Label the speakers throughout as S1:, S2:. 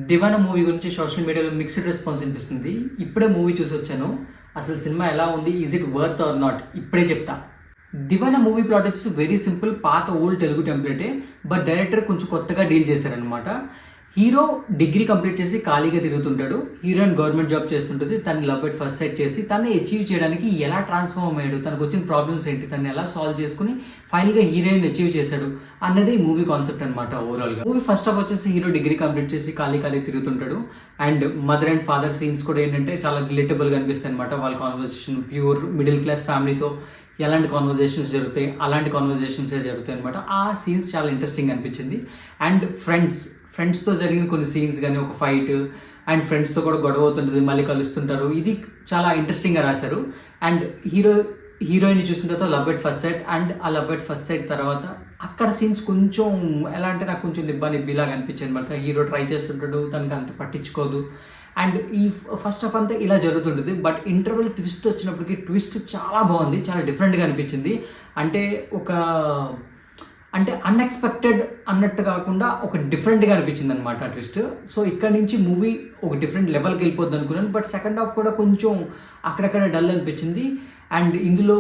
S1: దివానా movie గురించి social మీడియాలో mixed response అనిపిస్తుంది. ఇప్పుడే మూవీ చూసి వచ్చాను. అసలు సినిమా ఎలా ఉంది, is it worth or not ఇప్పుడే చెప్తా. దివానా మూవీ ప్లాట్ వచ్చేసి వెరీ సింపుల్, పాత ఓల్డ్ తెలుగు టెంప్లెటే. బట్ డైరెక్టర్ కొంచెం కొత్తగా డీల్ చేశారనమాట. హీరో డిగ్రీ కంప్లీట్ చేసి ఖాళీగా తిరుగుతుంటాడు. హీరోయిన్ గవర్నమెంట్ జాబ్ చేస్తుంటుంది. తను లవ్ ఎట్ ఫస్ట్ సైట్ చేసి తను అచీవ్ చేయడానికి ఎలా ట్రాన్స్ఫార్మ్ అయ్యాడు, తనకు వచ్చిన ప్రాబ్లమ్స్ ఏంటి, తను ఎలా సాల్వ్ చేసుకుని ఫైనల్గా హీరోయిన్ అచీవ్ చేశాడు అన్నది మూవీ కాన్సెప్ట్ అనమాట. ఓవరాల్గా మూవీ ఫస్ట్ ఆఫ్ వచ్చేసి హీరో డిగ్రీ కంప్లీట్ చేసి ఖాళీ తిరుగుతుంటాడు. And mother and father scenes కూడా ఏంటంటే చాలా రిలేటబుల్గా అనిపిస్తాయి అనమాట. వాళ్ళ కాన్వర్సేషన్ ప్యూర్ మిడిల్ క్లాస్ ఫ్యామిలీతో ఎలాంటి కాన్వర్జేషన్స్ జరుగుతాయి అలాంటి కాన్వర్జేషన్సే జరుగుతాయి అనమాట. ఆ సీన్స్ చాలా ఇంట్రెస్టింగ్ అనిపించింది. అండ్ ఫ్రెండ్స్తో జరిగిన కొన్ని సీన్స్ కానీ, ఒక ఫైట్ అండ్ ఫ్రెండ్స్తో కూడా గొడవ అవుతుంటుంది, మళ్ళీ కలుస్తుంటారు. ఇది చాలా ఇంట్రెస్టింగ్గా రాశారు. అండ్ హీరోయిన్ చూసిన తర్వాత love at first sight, and ఆ లవ్ ఎట్ ఫస్ట్ సైట్ తర్వాత అక్కడ సీన్స్ కొంచెం ఎలా అంటే నాకు కొంచెం నిబ్బిలాగా అనిపించింది అనమాట. హీరో ట్రై చేస్తుంటాడు, తనకి అంత పట్టించుకోదు. అండ్ ఈ ఫస్ట్ ఆఫ్ అంతా ఇలా జరుగుతుంటుంది. బట్ ఇంటర్వెల్ ట్విస్ట్ వచ్చినప్పటికీ ట్విస్ట్ చాలా బాగుంది, చాలా డిఫరెంట్గా అనిపించింది. అంటే అన్ఎక్స్పెక్టెడ్ అన్నట్టు కాకుండా ఒక డిఫరెంట్గా అనిపించింది అనమాట ఆ ట్విస్ట్. సో ఇక్కడ నుంచి మూవీ ఒక డిఫరెంట్ లెవెల్కి వెళ్ళిపోద్ది అనుకున్నాను. బట్ సెకండ్ హాఫ్ కూడా కొంచెం అక్కడక్కడ డల్ అనిపించింది. అండ్ ఇందులో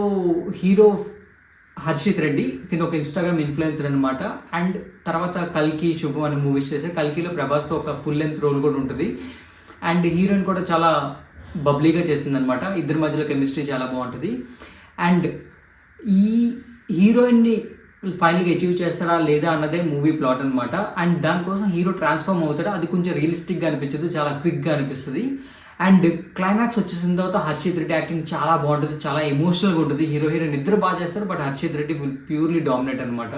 S1: హీరో హర్షిత్ రెడ్డి, తిను ఒక ఇన్స్టాగ్రామ్ ఇన్ఫ్లుయెన్సర్ అనమాట. అండ్ తర్వాత కల్కి, శుభం అనే మూవీస్ చేశారు. కల్కిలో ప్రభాస్తో ఒక ఫుల్ లెంత్ రోల్ కూడా ఉంటుంది. అండ్ హీరోయిన్ కూడా చాలా బబ్లీగా చేసిందనమాట. ఇద్దరి మధ్యలో కెమిస్ట్రీ చాలా బాగుంటుంది. అండ్ ఈ హీరోయిన్ని ఫైనల్గా అచీవ్ చేస్తాడా లేదా అన్నదే మూవీ ప్లాట్ అనమాట. అండ్ దానికోసం హీరో ట్రాన్స్ఫార్మ్ అవుతాడు. అది కొంచెం రియలిస్టిక్గా అనిపించదు, చాలా క్విక్గా అనిపిస్తుంది. అండ్ క్లైమాక్స్ వచ్చేసిన తర్వాత హర్షిత్ రెడ్డి యాక్టింగ్ చాలా బాగుంటుంది, చాలా ఎమోషనల్గా ఉంటుంది. హీరోయిన్ ఇద్దరు బాగా చేస్తారు, but Harshith Reddy purely dominate అనమాట.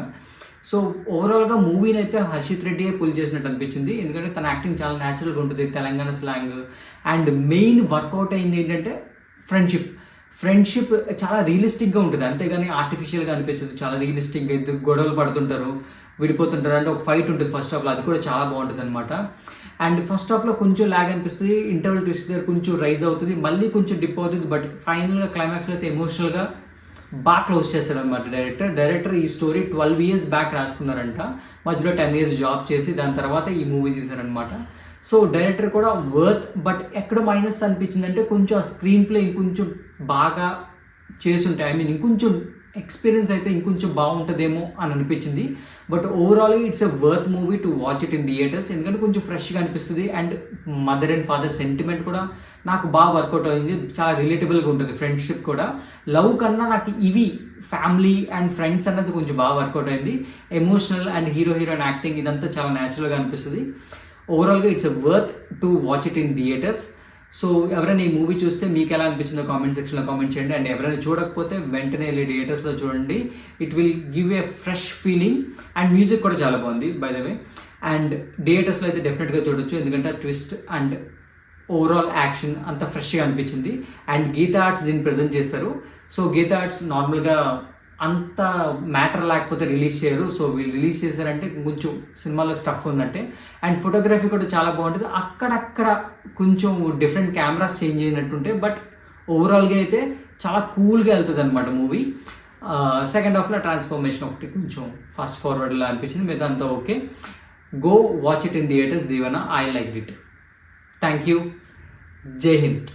S1: సో ఓవరాల్గా మూవీని అయితే హర్షిత్ రెడ్డియే పుల్ చేసినట్టు అనిపించింది. ఎందుకంటే తన యాక్టింగ్ చాలా న్యాచురల్గా ఉంటుంది, Telangana slang. And main work out అయింది ఏంటంటే ఫ్రెండ్షిప్ చాలా రియలిస్టిక్గా ఉంటుంది, అంతేగాని ఆర్టిఫిషియల్గా అనిపించదు. చాలా రియలిస్టిక్గా ఇద్దరు గొడవలు పడుతుంటారు, విడిపోతుంటారు. అంటే ఒక ఫైట్ ఉంటుంది ఫస్ట్ హాఫ్లో, అది కూడా చాలా బాగుంటుంది అనమాట. అండ్ ఫస్ట్ హాఫ్లో కొంచెం ల్యాగ్ అనిపిస్తుంది, ఇంటర్వల్ ట్విస్ట్ దగ్గర కొంచెం రైజ్ అవుతుంది, మళ్ళీ కొంచెం డిప్ అవుతుంది. బట్ ఫైనల్గా క్లైమాక్స్లో అయితే ఎమోషనల్గా బాగా క్లోజ్ చేశారు అనమాట డైరెక్టర్. ఈ స్టోరీ 12 years బ్యాక్ రాసుకున్నారంట, మధ్యలో 10 years జాబ్ చేసి దాని తర్వాత ఈ మూవీ చేశారనమాట. సో డైరెక్టర్ కూడా వర్త్. బట్ ఎక్కడ మైనస్ అనిపించింది అంటే కొంచెం ఆ స్క్రీన్ ప్లే ఇంకొంచెం బాగా చేసుంటే, ఇంకొంచెం ఎక్స్పీరియన్స్ అయితే ఇంకొంచెం బాగుంటుందేమో అని అనిపించింది. బట్ ఓవరాల్గా it's a worth movie to watch it in theatres. ఎందుకంటే కొంచెం ఫ్రెష్గా అనిపిస్తుంది. And mother and father sentiment కూడా నాకు బాగా వర్కౌట్ అయింది, చాలా రిలేటబుల్గా ఉంటుంది. ఫ్రెండ్షిప్ కూడా లవ్ కన్నా నాకు ఇవి ఫ్యామిలీ అండ్ ఫ్రెండ్స్ అన్నది కొంచెం బాగా వర్కౌట్ అయింది. ఎమోషనల్ అండ్ హీరోయిన్ యాక్టింగ్ ఇదంతా చాలా న్యాచురల్గా అనిపిస్తుంది. ఓవరాల్గా it's a worth to watch it in theatres. So ఎవరైనా ఈ మూవీ చూస్తే మీకు ఎలా అనిపించిందో కామెంట్ సెక్షన్లో కామెంట్ చేయండి. అండ్ ఎవరైనా చూడకపోతే వెంటనే వెళ్ళి థియేటర్స్లో చూడండి. It will give a fresh feeling. And music కూడా చాలా బాగుంది బై ద వే. అండ్ థియేటర్స్లో అయితే డెఫినెట్గా చూడొచ్చు, ఎందుకంటే ట్విస్ట్ అండ్ ఓవరాల్ యాక్షన్ అంత ఫ్రెష్గా అనిపించింది. అండ్ గీతా ఆర్ట్స్ దీన్ని ప్రజెంట్ చేస్తారు. సో గీతా ఆర్ట్స్ నార్మల్గా అంత మ్యాటర్ లేకపోతే రిలీజ్ చేయరు. సో వీళ్ళు రిలీజ్ చేశారంటే కొంచెం సినిమాలో స్టఫ్ ఉన్నట్టే. అండ్ ఫోటోగ్రఫీ కూడా చాలా బాగుంటుంది. అక్కడక్కడ కొంచెం డిఫరెంట్ కెమెరాస్ చేంజ్ అయినట్టుంటే, బట్ ఓవరాల్గా అయితే చాలా కూల్గా వెళ్తుంది అనమాట మూవీ. సెకండ్ హాఫ్లో ట్రాన్స్ఫర్మేషన్ ఒకటి కొంచెం ఫాస్ట్ ఫార్వర్డ్లా అనిపించింది, మీద అంతా okay. Go watch it in theatres. Deevena, I like it. Thank you. జై హింద్.